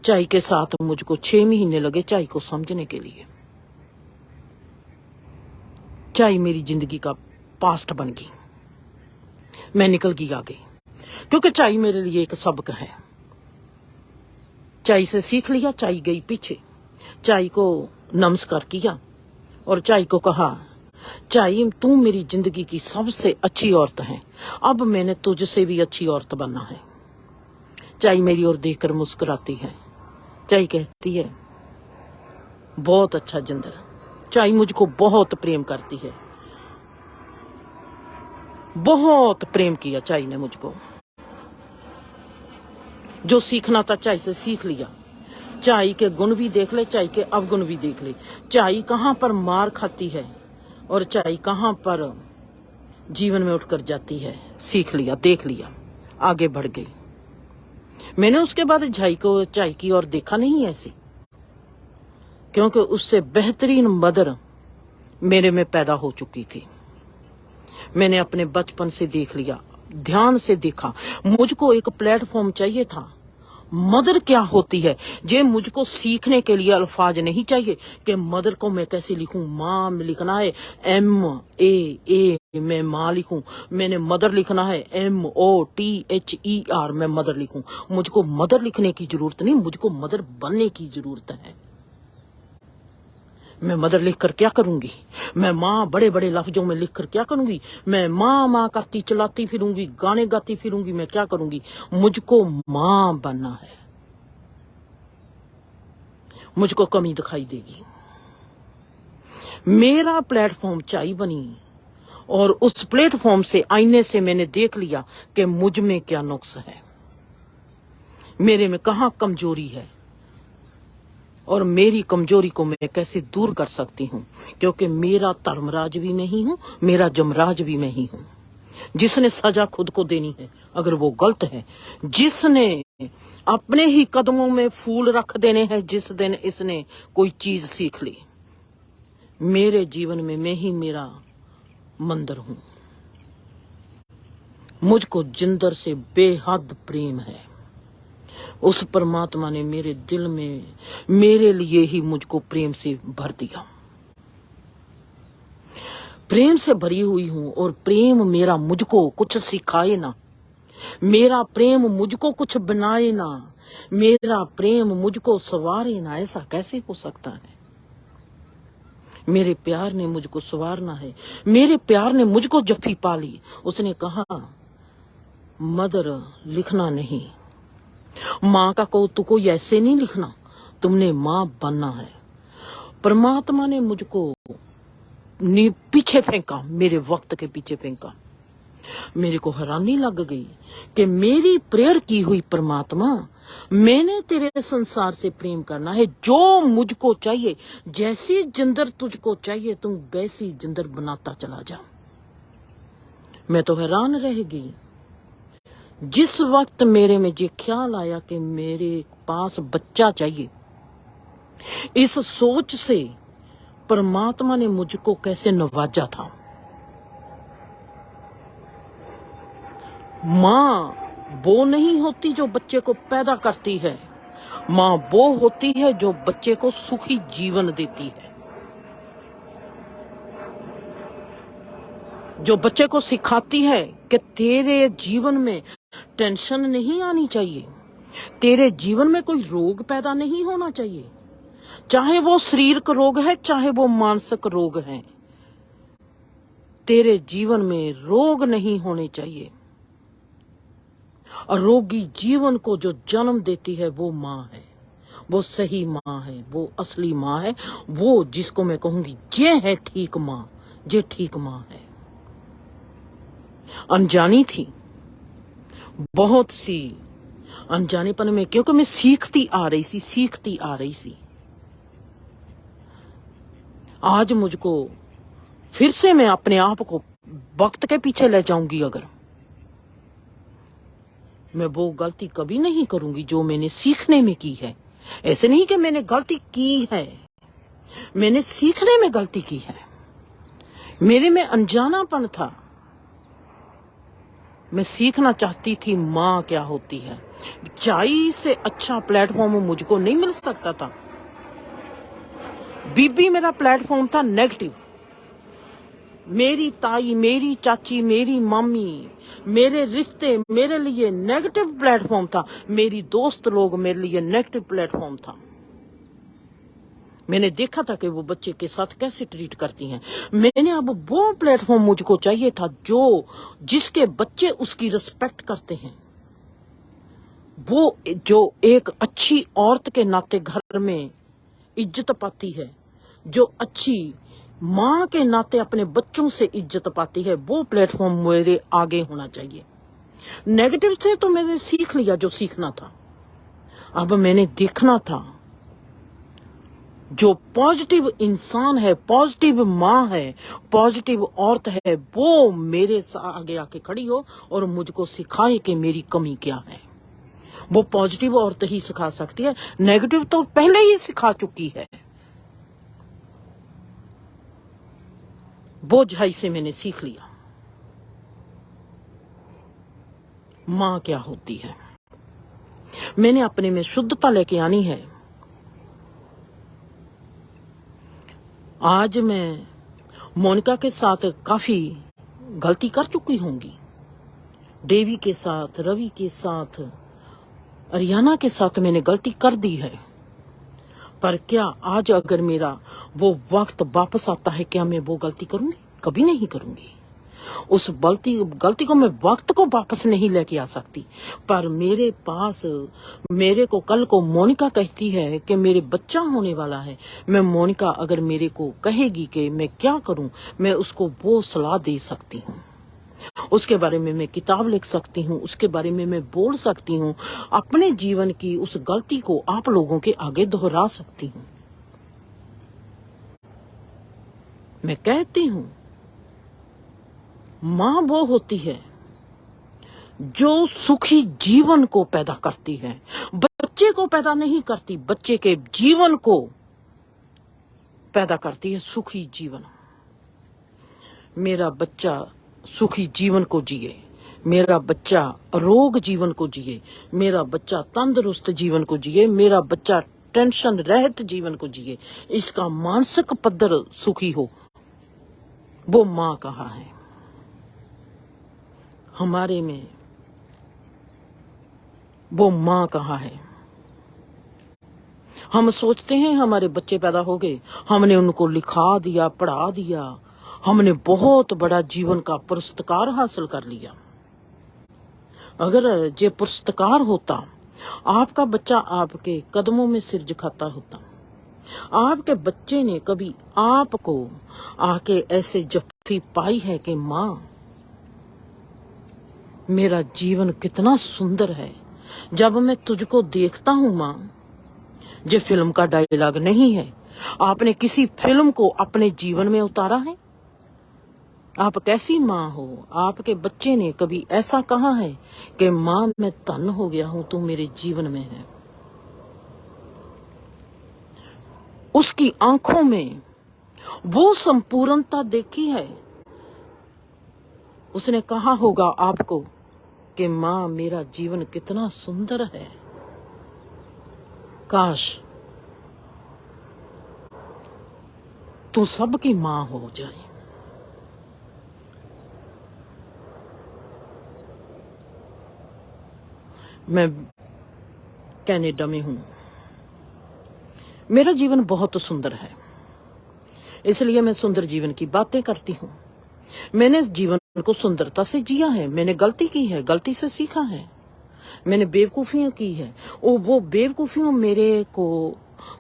चाय के साथ मुझको 6 महीने लगे चाय को समझने के लिए। चाय मेरी जिंदगी का पास्ट बन गई, मैं निकल गई आगे, क्योंकि चाय मेरे लिए एक सबक है। चाय से सीख लिया, चाय गई पीछे, चाय को नमस्कार किया और चाय को कहा, चाय तू मेरी जिंदगी की सबसे अच्छी औरत है, अब मैंने तुझसे भी अच्छी औरत बनना है। चाय मेरी ओर देखकर मुस्कुराती है, चाय कहती है बहुत अच्छा जिंदर। चाय मुझको बहुत प्रेम करती है, बहुत प्रेम किया चाय ने मुझको। जो सीखना था चाय से सीख लिया। चाय के गुण भी देख ले, चाय के अवगुण भी देख ले। चाय कहाँ पर मार खाती है और चाय कहाँ पर जीवन में उठकर जाती है, सीख लिया, देख लिया, आगे बढ़ गई। मैंने उसके बाद चाय की ओर देखा नहीं ऐसे। क्योंकि उससे बेहतरीन मदर मेरे में पैदा हो चुकी थी। मैंने अपने बचपन से देख लिया, ध्यान से देखा। मुझको एक प्लेटफॉर्म चाहिए था। मदर क्या होती है ये मुझको सीखने के लिए अल्फाज नहीं चाहिए कि मदर को मैं कैसे लिखूं। माँ में लिखना है MAA, मैं माँ लिखूं। मैंने मदर लिखना है MOTHER, मैं मदर लिखूं। मुझको मदर लिखने की जरूरत नहीं, मुझको मदर बनने की जरूरत है। मैं मदर लिखकर क्या करूंगी? मैं माँ बड़े बड़े लफ्जों में लिखकर क्या करूंगी? मैं माँ माँ करती चलाती फिरूंगी, गाने गाती फिरूंगी, मैं क्या करूंगी? मुझको माँ बनना है। मुझको कमी दिखाई देगी। मेरा प्लेटफॉर्म चाय बनी और उस प्लेटफॉर्म से आईने से मैंने देख लिया कि मुझ में क्या नुक्स है, मेरे में कहाँ कमजोरी है और मेरी कमजोरी को मैं कैसे दूर कर सकती हूँ। क्योंकि मेरा धर्मराज भी मैं ही हूँ, मेरा जमराज भी मैं ही हूँ। जिसने सजा खुद को देनी है अगर वो गलत है, जिसने अपने ही कदमों में फूल रख देने हैं जिस दिन इसने कोई चीज सीख ली, मेरे जीवन में मैं ही मेरा मंदिर हूँ। मुझको जिंदर से बेहद प्रेम है। उस परमात्मा ने मेरे दिल में मेरे लिए ही मुझको प्रेम से भर दिया। प्रेम से भरी हुई हूं और प्रेम मेरा मुझको कुछ सिखाए ना, मेरा प्रेम मुझको कुछ बनाए ना, मेरा प्रेम मुझको सवारे ना। ऐसा कैसे हो सकता है? मेरे प्यार ने मुझको सवारना है। मेरे प्यार ने मुझको जफ्फी पाली। उसने कहा मदर लिखना नहीं, माँ का को तो कोई ऐसे नहीं लिखना, तुमने माँ बनना है। परमात्मा ने मुझको पीछे फेंका, मेरे वक्त के पीछे फेंका। मेरे को हैरानी लग गई कि मेरी प्रेयर की हुई परमात्मा, मैंने तेरे संसार से प्रेम करना है, जो मुझको चाहिए, जैसी जिंदर तुझको चाहिए तुम वैसी जिंदर बनाता चला जा। मैं तो हैरान रह गई। जिस वक्त मेरे में ये ख्याल आया कि मेरे पास बच्चा चाहिए, इस सोच से परमात्मा ने मुझको कैसे नवाजा था। माँ वो नहीं होती जो बच्चे को पैदा करती है, माँ वो होती है जो बच्चे को सुखी जीवन देती है, जो बच्चे को सिखाती है कि तेरे जीवन में टेंशन नहीं आनी चाहिए, तेरे जीवन में कोई रोग पैदा नहीं होना चाहिए, चाहे वो शारीरिक रोग है चाहे वो मानसिक रोग है, तेरे जीवन में रोग नहीं होने चाहिए। और रोगी जीवन को जो जन्म देती है वो माँ है, वो सही माँ है, वो असली माँ है, वो जिसको मैं कहूंगी ये है ठीक माँ, ये ठीक माँ है। अनजानी थी, बहुत सी अनजानेपन में, क्योंकि मैं सीखती आ रही थी। आज मुझको फिर से मैं अपने आप को वक्त के पीछे ले जाऊंगी, अगर मैं वो गलती कभी नहीं करूंगी जो मैंने सीखने में की है। ऐसे नहीं कि मैंने गलती की है, मैंने सीखने में गलती की है। मेरे में अनजानापन था, मैं सीखना चाहती थी माँ क्या होती है। चाय से अच्छा प्लेटफॉर्म मुझको नहीं मिल सकता था। बीबी मेरा प्लेटफॉर्म था नेगेटिव, मेरी ताई, मेरी चाची, मेरी मम्मी, मेरे रिश्ते मेरे लिए नेगेटिव प्लेटफॉर्म था, मेरी दोस्त लोग मेरे लिए नेगेटिव प्लेटफॉर्म था। मैंने देखा था कि वो बच्चे के साथ कैसे ट्रीट करती हैं। मैंने अब वो प्लेटफॉर्म मुझको चाहिए था जो जिसके बच्चे उसकी रिस्पेक्ट करते हैं, वो जो एक अच्छी औरत के नाते घर में इज्जत पाती है, जो अच्छी माँ के नाते अपने बच्चों से इज्जत पाती है, वो प्लेटफॉर्म मेरे आगे होना चाहिए। नेगेटिव से तो मैंने सीख लिया जो सीखना था, अब मैंने देखना था जो पॉजिटिव इंसान है, पॉजिटिव माँ है, पॉजिटिव औरत है, वो मेरे आगे आके खड़ी हो और मुझको सिखाए कि मेरी कमी क्या है। वो पॉजिटिव औरत ही सिखा सकती है, नेगेटिव तो पहले ही सिखा चुकी है। बोझाई से मैंने सीख लिया मां क्या होती है। मैंने अपने में शुद्धता लेके आनी है। आज मैं मोनिका के साथ काफी गलती कर चुकी होंगी, देवी के साथ, रवि के साथ, अरियाना के साथ मैंने गलती कर दी है। पर क्या आज अगर मेरा वो वक्त वापस आता है, क्या मैं वो गलती करूंगी? कभी नहीं करूंगी। उस गलती को मैं वक्त को वापस नहीं लेके आ सकती। पर मेरे पास, मेरे को कल को मोनिका कहती है कि मेरे बच्चा होने वाला है, मैं मोनिका अगर मेरे को कहेगी कि मैं क्या करूं, मैं उसको वो सलाह दे सकती हूँ। उसके बारे में मैं किताब लिख सकती हूँ, उसके बारे में मैं बोल सकती हूँ, अपने जीवन की उस गलती को आप लोगों के आगे दोहरा सकती हूँ। मैं कहती हूँ मां वो होती है जो सुखी जीवन को पैदा करती है, बच्चे को पैदा नहीं करती, बच्चे के जीवन को पैदा करती है, सुखी जीवन। मेरा बच्चा सुखी जीवन को जिए, मेरा बच्चा रोग जीवन को जिए, मेरा बच्चा तंदुरुस्त जीवन को जिए, मेरा बच्चा टेंशन रहित जीवन को जिए, इसका मानसिक पद्धर सुखी हो, वो मां कहा है। हमारे में वो मां कहाँ है? हम सोचते हैं हमारे बच्चे पैदा हो गए, हमने उनको लिखा दिया, पढ़ा दिया, हमने बहुत बड़ा जीवन का पुरस्कार हासिल कर लिया। अगर ये पुरस्कार होता, आपका बच्चा आपके कदमों में सिर झुकाता होता, आपके बच्चे ने कभी आपको आके ऐसे जफ्फी पाई है कि मां मेरा जीवन कितना सुंदर है, जब मैं तुझको देखता हूं मां। ये फिल्म का डायलॉग नहीं है, आपने किसी फिल्म को अपने जीवन में उतारा है? आप कैसी मां हो? आपके बच्चे ने कभी ऐसा कहा है कि मां मैं धन हो गया हूं, तू मेरे जीवन में है? उसकी आंखों में वो संपूर्णता देखी है, उसने कहा होगा आपको कि मां मेरा जीवन कितना सुंदर है। काश तू सबकी मां हो जाए। मैं कनाडा में हूं, मेरा जीवन बहुत सुंदर है, इसलिए मैं सुंदर जीवन की बातें करती हूँ। मैंने जीवन को सुंदरता से जिया है, मैंने गलती की है, गलती से सीखा है, मैंने बेवकूफियां की है, वो बेवकूफियां मेरे को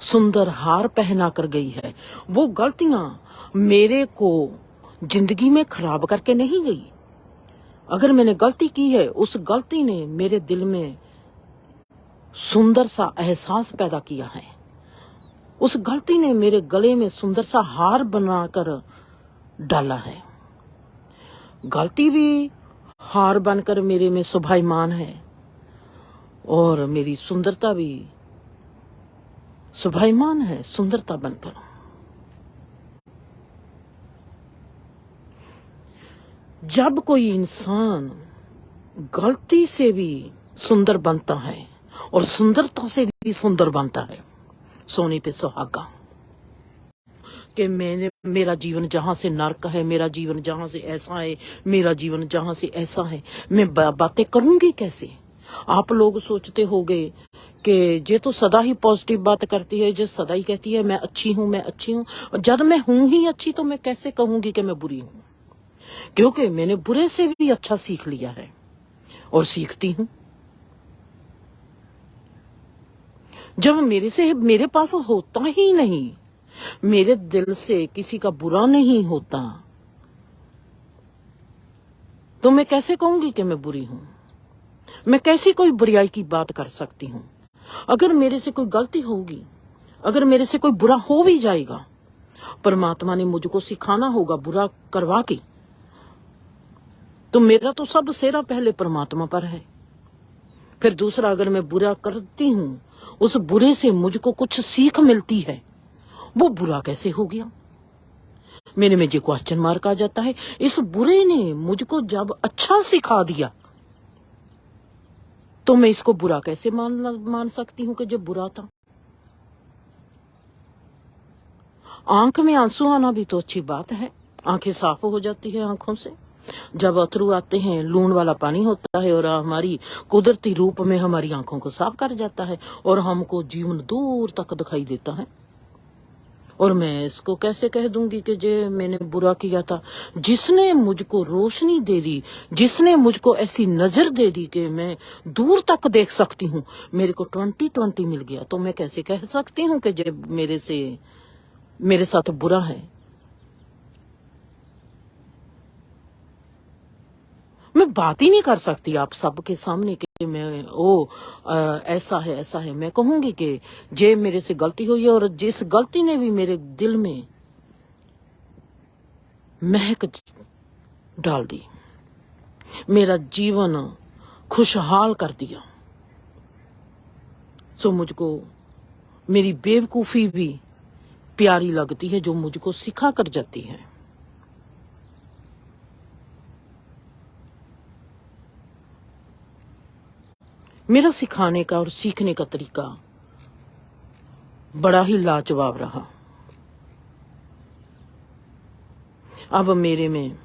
सुंदर हार पहना कर गई है। वो गलतियां मेरे को जिंदगी में खराब करके नहीं गई। अगर मैंने गलती की है, उस गलती ने मेरे दिल में सुंदर सा एहसास पैदा किया है, उस गलती ने मेरे गले में सुंदर सा हार बनाकर डाला है। गलती भी हार बनकर मेरे में शोभायमान है और मेरी सुंदरता भी शोभायमान है, सुंदरता बनकर। जब कोई इंसान गलती से भी सुंदर बनता है और सुंदरता से भी सुंदर बनता है, सोने पे सुहागा कि मेरा जीवन जहां से नर्क है, मेरा जीवन जहां से ऐसा है, मेरा जीवन जहां से ऐसा है, मैं बातें करूंगी कैसे? आप लोग सोचते होंगे कि ये तो सदा ही पॉजिटिव बात करती है, जो सदा ही कहती है मैं अच्छी हूं, मैं अच्छी हूं। जब मैं हूं ही अच्छी तो मैं कैसे कहूंगी कि मैं बुरी हूं? क्योंकि मैंने बुरे से भी अच्छा सीख लिया है और सीखती हूं। जब मेरे पास होता ही नहीं, मेरे दिल से किसी का बुरा नहीं होता, तो मैं कैसे कहूंगी कि मैं बुरी हूं? मैं कैसे कोई बुराई की बात कर सकती हूं? अगर मेरे से कोई गलती होगी, अगर मेरे से कोई बुरा हो भी जाएगा, परमात्मा ने मुझको सिखाना होगा बुरा करवा के, तो मेरा तो सब सेरा पहले परमात्मा पर है। फिर दूसरा, अगर मैं बुरा करती हूं, उस बुरे से मुझको कुछ सीख मिलती है, वो बुरा कैसे हो गया? मेरे में जो क्वेश्चन मार्क आ जाता है, इस बुरे ने मुझको जब अच्छा सिखा दिया तो मैं इसको बुरा कैसे मान सकती हूँ कि जब बुरा था। आंख में आंसू आना भी तो अच्छी बात है, आंखें साफ हो जाती है आंखों से। जब अथरू आते हैं, लूण वाला पानी होता है और हमारी कुदरती रूप में हमारी आंखों को साफ कर जाता है और हमको जीवन दूर तक दिखाई देता है। और मैं इसको कैसे कह दूंगी कि जे मैंने बुरा किया था। जिसने मुझको रोशनी दे दी, जिसने मुझको ऐसी नजर दे दी कि मैं दूर तक देख सकती हूँ, मेरे को 20/20 मिल गया, तो मैं कैसे कह सकती हूँ कि जे मेरे साथ बुरा है। मैं बात ही नहीं कर सकती आप सबके सामने कि मैं ऐसा है। मैं कहूंगी कि जे मेरे से गलती हुई है और जिस गलती ने भी मेरे दिल में महक डाल दी, मेरा जीवन खुशहाल कर दिया, सो मुझको मेरी बेवकूफी भी प्यारी लगती है जो मुझको सिखा कर जाती है। मेरा सिखाने का और सीखने का तरीका बड़ा ही लाजवाब रहा। अब मेरे में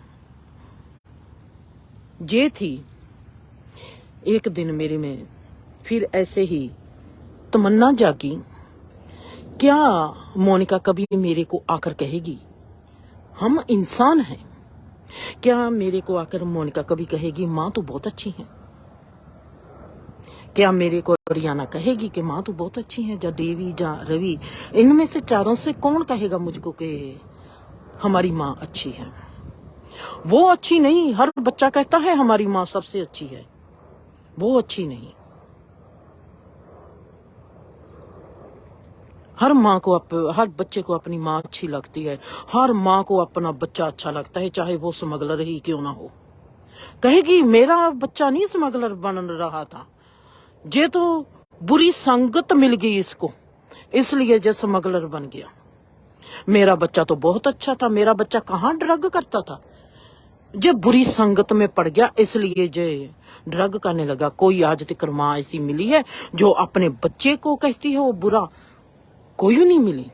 ये थी, एक दिन मेरे में फिर ऐसे ही तमन्ना जागी, क्या मोनिका कभी मेरे को आकर कहेगी हम इंसान हैं? क्या मेरे को आकर मोनिका कभी कहेगी माँ तू बहुत अच्छी है? क्या मेरे को रियाना कहेगी कि माँ तू बहुत अच्छी है? या देवी या रवि, इनमें से चारों से कौन कहेगा मुझको कि हमारी माँ अच्छी है? वो अच्छी नहीं, हर बच्चा कहता है हमारी माँ सबसे अच्छी है, वो अच्छी नहीं। हर बच्चे को अपनी माँ अच्छी लगती है, हर माँ को अपना बच्चा अच्छा लगता है, चाहे वो स्मगलर ही क्यों ना हो। कहेगी मेरा बच्चा नहीं स्मगलर बन रहा था, ये तो बुरी संगत मिल गई इसको, इसलिए जो स्मगलर बन गया। मेरा बच्चा तो बहुत अच्छा था, मेरा बच्चा कहाँ ड्रग करता था, जो बुरी संगत में पड़ गया इसलिए जो ड्रग करने लगा। कोई आज तक माँ ऐसी मिली है जो अपने बच्चे को कहती है वो बुरा? कोई नहीं मिली।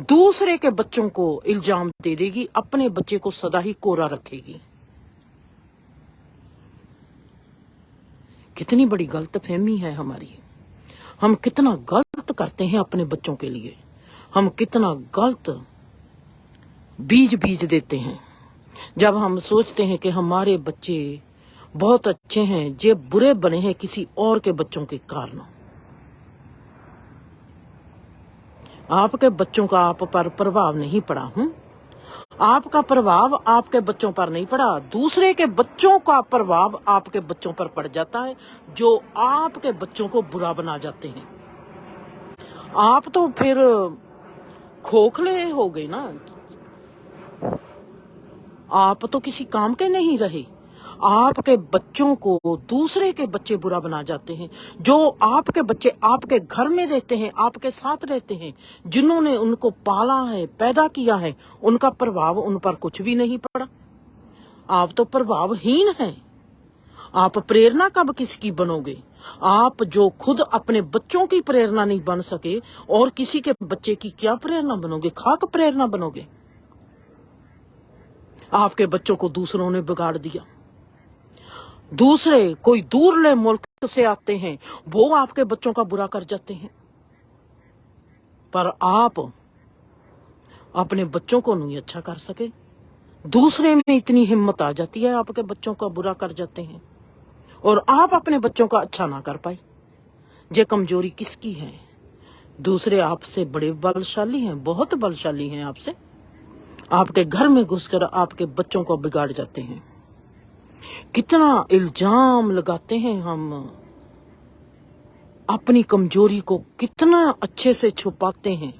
दूसरे के बच्चों को इल्जाम दे देगी, अपने बच्चे को सदा ही कोरा रखेगी। कितनी बड़ी गलतफहमी है हमारी। हम कितना गलत करते हैं अपने बच्चों के लिए, हम कितना गलत बीज देते हैं। जब हम सोचते हैं कि हमारे बच्चे बहुत अच्छे हैं, जे बुरे बने हैं किसी और के बच्चों के कारण। आपके बच्चों का आप पर प्रभाव नहीं पड़ा हूं, आपका प्रभाव आपके बच्चों पर नहीं पड़ा, दूसरे के बच्चों का प्रभाव आपके बच्चों पर पड़ जाता है, जो आपके बच्चों को बुरा बना जाते हैं। आप तो फिर खोखले हो गए ना, आप तो किसी काम के नहीं रहे। आपके बच्चों को दूसरे के बच्चे बुरा बना जाते हैं। जो आपके बच्चे आपके घर में रहते हैं, आपके साथ रहते हैं, जिन्होंने उनको पाला है, पैदा किया है, उनका प्रभाव उन पर कुछ भी नहीं पड़ा। आप तो प्रभावहीन हैं। आप प्रेरणा कब किसकी बनोगे? आप जो खुद अपने बच्चों की प्रेरणा नहीं बन सके और किसी के बच्चे की क्या प्रेरणा बनोगे? खाक प्रेरणा बनोगे। आपके बच्चों को दूसरों ने बिगाड़ दिया। दूसरे कोई दूरले मुल्क से आते हैं, वो आपके बच्चों का बुरा कर जाते हैं, पर आप अपने बच्चों को नहीं अच्छा कर सके। दूसरे में इतनी हिम्मत आ जाती है, आपके बच्चों का बुरा कर जाते हैं और आप अपने बच्चों का अच्छा ना कर पाई। ये कमजोरी किसकी है? दूसरे आपसे बड़े बलशाली हैं, बहुत बलशाली हैं आपसे। आपके घर में घुसकर आपके बच्चों को बिगाड़ जाते हैं। कितना इल्जाम लगाते हैं हम, अपनी कमजोरी को कितना अच्छे से छुपाते हैं।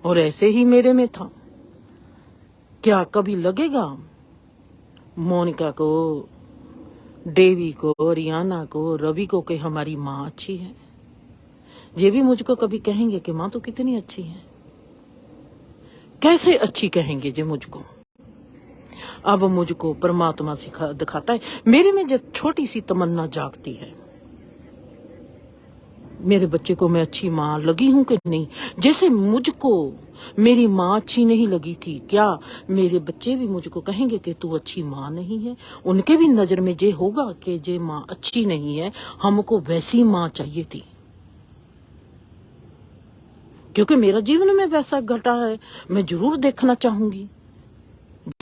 और ऐसे ही मेरे में था। क्या कभी लगेगा मोनिका को, देवी को, रियाना को, रवि को कि हमारी माँ अच्छी है? ये भी मुझको कभी कहेंगे कि माँ तो कितनी अच्छी है। कैसे अच्छी कहेंगे जी मुझको। अब मुझको परमात्मा दिखाता है। मेरे में जो छोटी सी तमन्ना जागती है, मेरे बच्चे को मैं अच्छी माँ लगी हूं कि नहीं। जैसे मुझको मेरी माँ अच्छी नहीं लगी थी, क्या मेरे बच्चे भी मुझको कहेंगे कि तू अच्छी माँ नहीं है? उनके भी नजर में ये होगा कि ये माँ अच्छी नहीं है, हमको वैसी माँ चाहिए थी। क्योंकि मेरा जीवन में वैसा घटा है, मैं जरूर देखना चाहूंगी।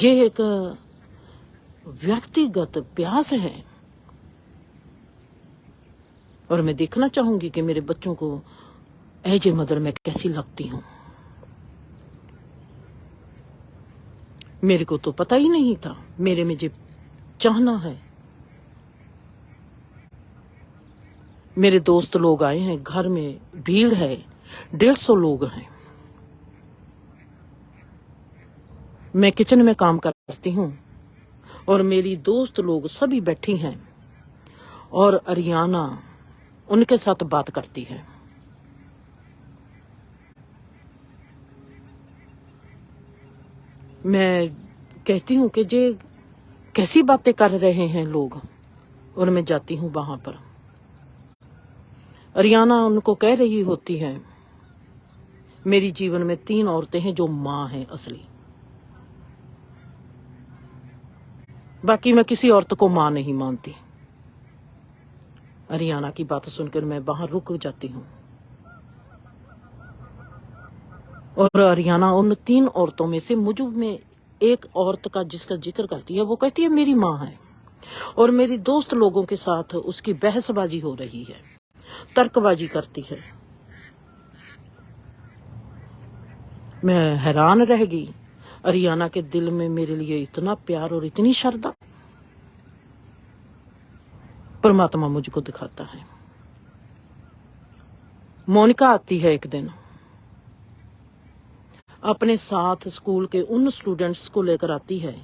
ये एक व्यक्तिगत प्यास है और मैं देखना चाहूंगी कि मेरे बच्चों को एज ए मदर मैं कैसी लगती हूँ। मेरे को तो पता ही नहीं था मेरे में जो चाहना है। मेरे दोस्त लोग आए हैं, घर में भीड़ है, 150 लोग हैं। मैं किचन में काम करती हूँ और मेरी दोस्त लोग सभी बैठी हैं और अरियाना उनके साथ बात करती है। मैं कहती हूँ कि ये कैसी बातें कर रहे हैं लोग, और मैं जाती हूँ वहां पर। अरियाना उनको कह रही होती है, मेरी जीवन में 3 औरतें हैं जो माँ हैं असली, बाकी मैं किसी औरत को माँ नहीं मानती। अरियाना की बात सुनकर मैं बाहर रुक जाती हूँ और अरियाना उन 3 औरतों में से मुझ में एक औरत का जिसका जिक्र करती है, वो कहती है मेरी माँ है, और मेरी दोस्त लोगों के साथ उसकी बहसबाजी हो रही है, तर्कबाजी करती है। मैं हैरान रह गई। अरियाना के दिल में मेरे लिए इतना प्यार और इतनी श्रद्धा परमात्मा मुझको दिखाता है। मोनिका आती है एक दिन, अपने साथ स्कूल के उन स्टूडेंट्स को लेकर आती है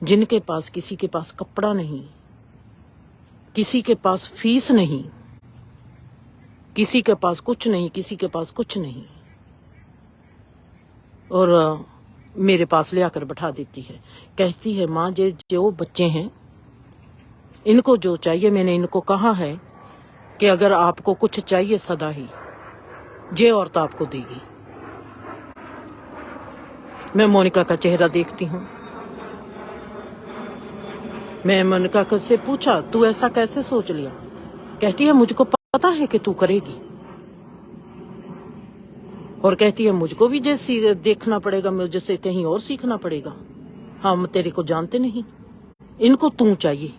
जिनके पास किसी के पास कपड़ा नहीं, किसी के पास फीस नहीं, किसी के पास कुछ नहीं, किसी के पास कुछ नहीं, और मेरे पास ले आकर बैठा देती है। कहती है माँ, ये जो बच्चे हैं इनको जो चाहिए, मैंने इनको कहा है कि अगर आपको कुछ चाहिए सदा ही ये औरत आपको देगी। मैं मोनिका का चेहरा देखती हूँ। मैं मोनिका से पूछा, तू ऐसा कैसे सोच लिया? कहती है मुझको पता है कि तू करेगी, और कहती है मुझको भी जैसे देखना पड़ेगा, मुझे से कहीं और सीखना पड़ेगा। हम तेरे को जानते नहीं, इनको तू चाहिए,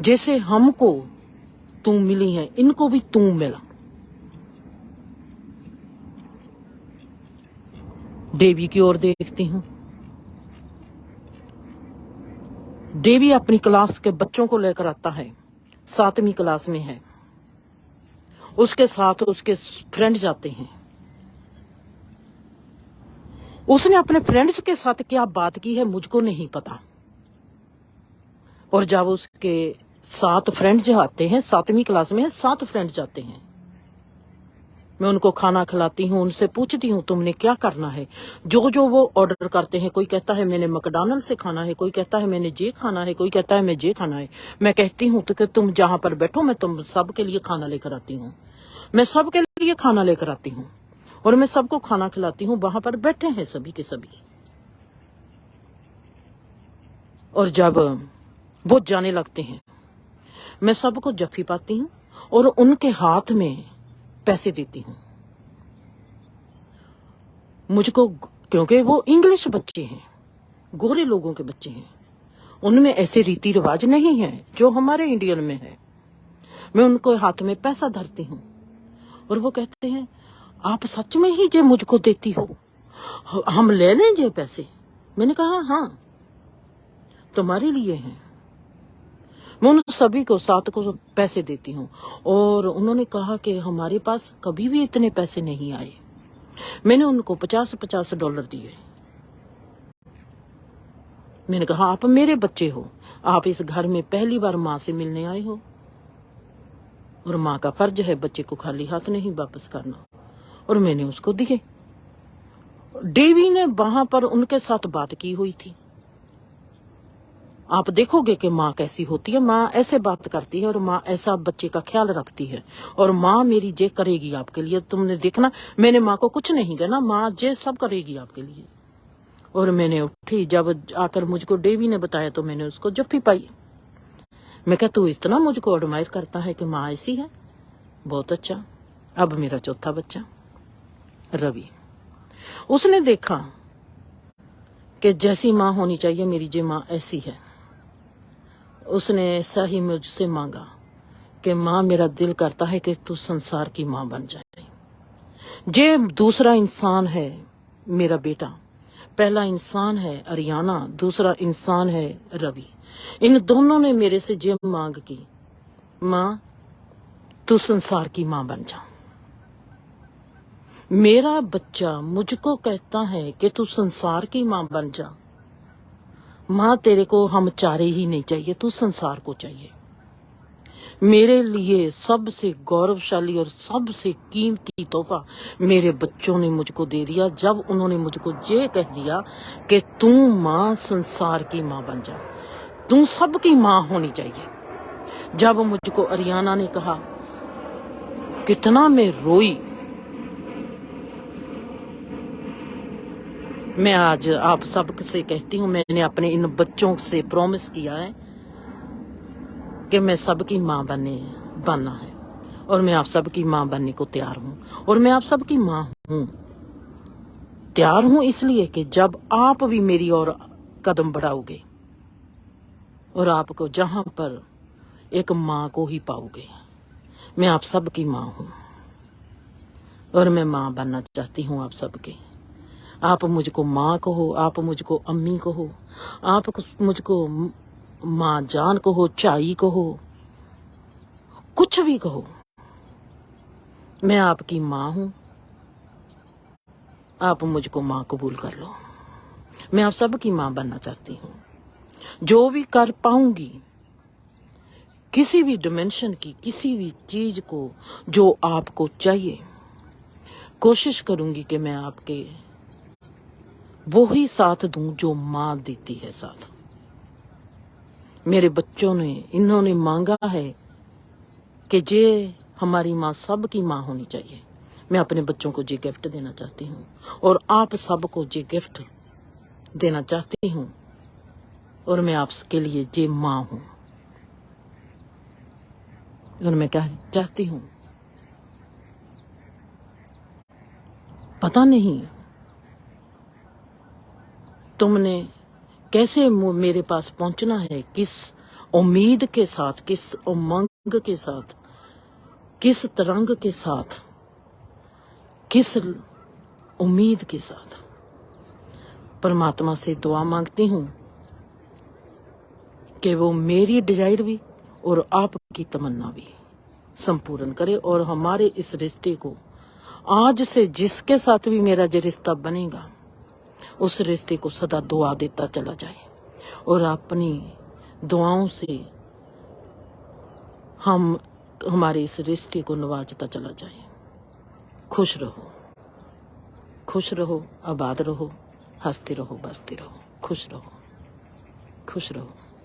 जैसे हमको तू मिली है इनको भी तू मिला। देवी की ओर देखती हूँ। देवी अपनी क्लास के बच्चों को लेकर आता है, 7वीं क्लास में है, उसके साथ उसके फ्रेंड्स आते हैं। उसने अपने फ्रेंड्स के साथ क्या बात की है मुझको नहीं पता, और जब उसके 7 फ्रेंड्स आते हैं, 7वीं क्लास में है, 7 फ्रेंड्स आते हैं, मैं उनको खाना खिलाती हूँ, उनसे पूछती हूँ तुमने क्या करना है। जो जो वो ऑर्डर करते हैं, कोई कहता है मैंने मैकडॉनल्ड से खाना है, कोई कहता है मैंने ये खाना है, कोई कहता है मैं ये खाना है। मैं कहती हूँ तो कि तुम जहां पर बैठो मैं तुम सबके लिए खाना लेकर आती हूँ, मैं सबके लिए खाना लेकर आती हूँ और मैं सबको खाना खिलाती हूँ। वहां पर बैठे हैं सभी के सभी, और जब वो जाने लगते हैं मैं सबको जफ्फी पाती हूँ और उनके हाथ में पैसे देती हूँ। मुझको, क्योंकि वो इंग्लिश बच्चे हैं, गोरे लोगों के बच्चे हैं, उनमें ऐसे रीति रिवाज नहीं है जो हमारे इंडियन में है। मैं उनको हाथ में पैसा धरती हूँ और वो कहते हैं आप सच में ही जे मुझको देती हो, हम ले लें जे पैसे? मैंने कहा हाँ तुम्हारे लिए हैं। मैं उन सभी को 7 को पैसे देती हूँ और उन्होंने कहा कि हमारे पास कभी भी इतने पैसे नहीं आए। मैंने उनको $50 दिए। मैंने कहा आप मेरे बच्चे हो, आप इस घर में पहली बार माँ से मिलने आए हो और माँ का फर्ज है बच्चे को खाली हाथ नहीं वापस करना, और मैंने उसको दिए। देवी ने वहां पर उनके साथ बात की हुई थी। आप देखोगे कि माँ कैसी होती है। माँ ऐसे बात करती है और माँ ऐसा बच्चे का ख्याल रखती है। और माँ मेरी जे करेगी आपके लिए। तुमने देखना, मैंने माँ को कुछ नहीं कहना, माँ जे सब करेगी आपके लिए। और मैंने उठी, जब आकर मुझको देवी ने बताया तो मैंने उसको जफ्फी पाई। मैं कहा तू इतना मुझको एडमायर करता है कि माँ ऐसी है, बहुत अच्छा। अब मेरा चौथा बच्चा रवि, उसने देखा कि जैसी माँ होनी चाहिए मेरी जे माँ ऐसी है। उसने ऐसा ही मुझसे मांगा कि माँ मेरा दिल करता है कि तू संसार की माँ बन जाए। जे दूसरा इंसान है मेरा बेटा, पहला इंसान है अरियाना, दूसरा इंसान है रवि। इन दोनों ने मेरे से जे मांग की, माँ तू संसार की माँ बन जा। मेरा बच्चा मुझको कहता है कि तू संसार की माँ बन जा। माँ तेरे को हम चारे ही नहीं चाहिए, तू संसार को चाहिए। मेरे लिए सबसे गौरवशाली और सबसे कीमती तोहफा मेरे बच्चों ने मुझको दे दिया, जब उन्होंने मुझको ये कह दिया कि तू माँ संसार की माँ बन जा, तू सबकी माँ होनी चाहिए। जब मुझको अरियाना ने कहा, कितना मैं रोई। मैं आज आप सबसे कहती हूँ, मैंने अपने इन बच्चों से प्रॉमिस किया है कि मैं सबकी माँ बनना है। और मैं आप सबकी माँ बनने को तैयार हूँ। और मैं आप सबकी माँ हूँ, तैयार हूँ इसलिए कि जब आप भी मेरी ओर कदम बढ़ाओगे और आपको जहां पर एक माँ को ही पाओगे। मैं आप सबकी माँ हूँ और मैं माँ बनना चाहती हूँ आप सबके। आप मुझको माँ कहो, आप मुझको अम्मी कहो, आप मुझको माँ जान कहो, चाई कहो, कुछ भी कहो, मैं आपकी माँ हूँ। आप मुझको माँ कबूल कर लो। मैं आप सबकी माँ बनना चाहती हूँ। जो भी कर पाऊंगी, किसी भी डिमेंशन की किसी भी चीज को जो आपको चाहिए, कोशिश करूंगी कि मैं आपके वो ही साथ दूं जो माँ देती है साथ। मेरे बच्चों ने, इन्होंने मांगा है कि जे हमारी माँ सबकी माँ होनी चाहिए। मैं अपने बच्चों को जे गिफ्ट देना चाहती हूँ और आप सबको जे गिफ्ट देना चाहती हूँ। और मैं आपके लिए जे माँ हूँ। और मैं कह चाहती हूँ, पता नहीं तुमने कैसे मेरे पास पहुंचना है, किस उम्मीद के साथ, किस उमंग के साथ, किस तरंग के साथ, किस उम्मीद के साथ। परमात्मा से दुआ मांगती हूँ कि वो मेरी डिजायर भी और आपकी तमन्ना भी संपूर्ण करे। और हमारे इस रिश्ते को, आज से जिसके साथ भी मेरा जो रिश्ता बनेगा, उस रिश्ते को सदा दुआ देता चला जाए और अपनी दुआओं से हम हमारे इस रिश्ते को नवाजता चला जाए। खुश रहो, खुश रहो, आबाद रहो, हंसते रहो, बसते रहो, खुश रहो, खुश रहो।